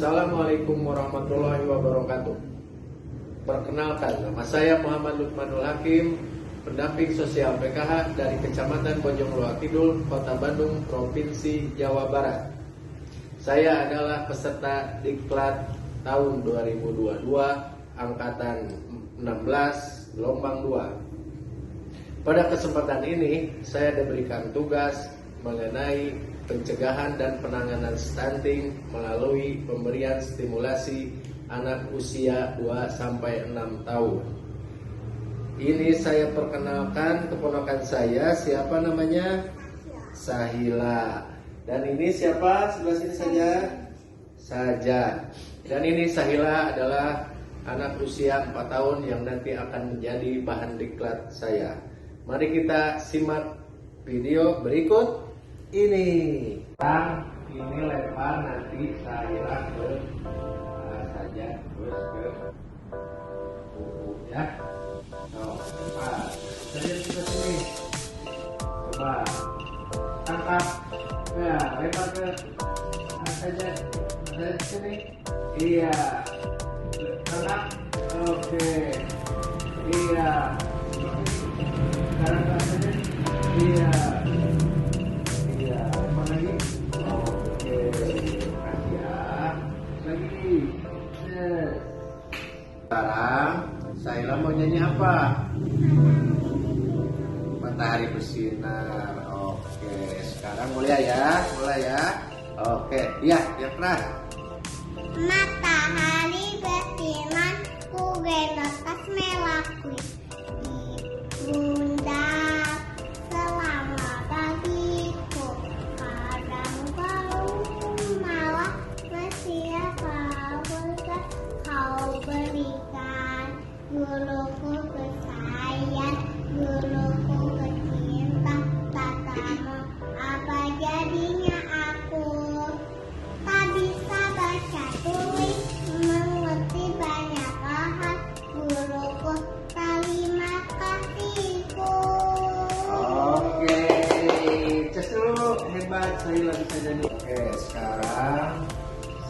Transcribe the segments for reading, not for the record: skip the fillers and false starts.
Assalamualaikum warahmatullahi wabarakatuh. Perkenalkan, nama saya Muhammad Lukmanul Hakim, pendamping sosial PKH dari Kecamatan Bojongloa Kidul, Kota Bandung, Provinsi Jawa Barat. Saya adalah peserta Diklat tahun 2022, Angkatan 16, Gelombang 2. Pada kesempatan ini, saya diberikan tugas mengenai pencegahan dan penanganan stunting melalui pemberian stimulasi anak usia 2-6 tahun. Ini saya perkenalkan keponakan saya, siapa namanya? Sahila. Dan ini siapa? Sebelah sini saja. Saja. Dan ini Sahila adalah anak usia 4 tahun yang nanti akan menjadi bahan diklat saya. Mari kita simak video berikut ini. Ini lempar nanti Sahila ke saja terus ke buku ya. Lempar. Saja ke sini. Coba tangkap. Ya, lempar ke saja. Dari sini. Iya. Tangkap. Oke. Iya. Sekarang ke saja. Iya. Iya. Lempar lagi. Oke. Kasih ya. Lagi. Yes. Sekarang Sahila mau nyanyi apa? Matahari bersinar. Oke. Sekarang mulai ya. Mulai ya. Oke. Iya. Yang keras. Matahari bersinar, ku genotas melaku di pundak selama bagiku. Kadang kau malah masih kau berikan. Guruku kesayang, guruku kecinta, tak tahu apa jadinya aku. Tak bisa baca tulis, mengerti banyak hal, guruku terima kasihku. Oke, cus dulu, hebat Sahila bisa jadi. Oke, sekarang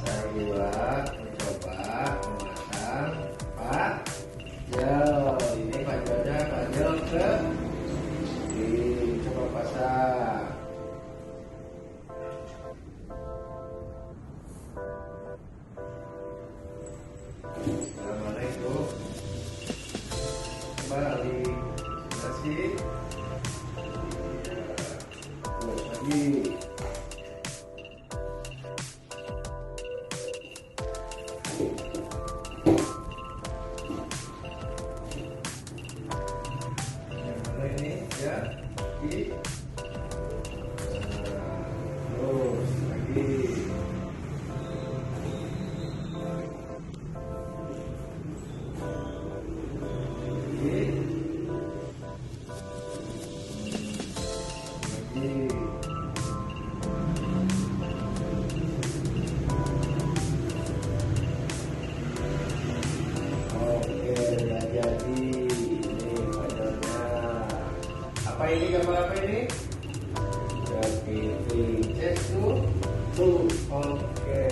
Sahila mencoba memasang pajel. Ini pajelnya pajel ke coba pasang. Sekarang mana itu? Kembali kasih. Terus lagi. Yang mana ini ya? Lagi. Terus lagi. Oke, udah jadi. Ini modelnya. Apa ini, gambar apa ini? Jadi cek tuh. Oke.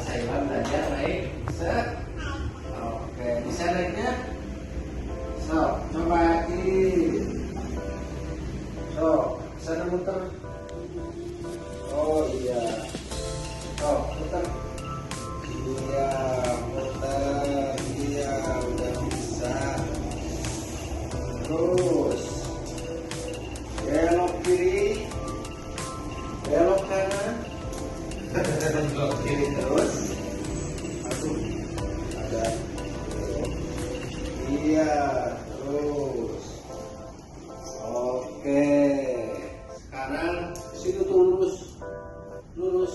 Saya belajar naik. Set. Oke, bisa naiknya? So, coba lagi. So, sana muter. Oh iya. So, muter. Iya, muter. Iya, udah bisa. Terus belok kiri, belok kanan, belok kiri terus. Aduh, ada. Iya, terus. Oke. Sekarang sini tuh lurus. Lurus.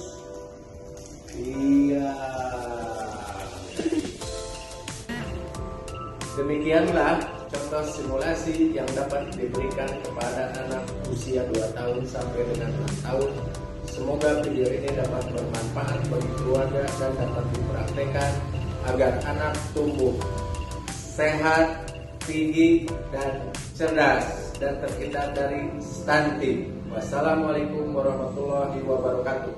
Iya. Demikianlah contoh simulasi yang dapat diberikan kepada anak usia 2 tahun sampai dengan 6 tahun. Semoga video ini dapat bermanfaat bagi keluarga dan dapat dipraktekkan agar anak tumbuh sehat, tinggi, dan cerdas dan terhindar dari stunting. Wassalamualaikum warahmatullahi wabarakatuh.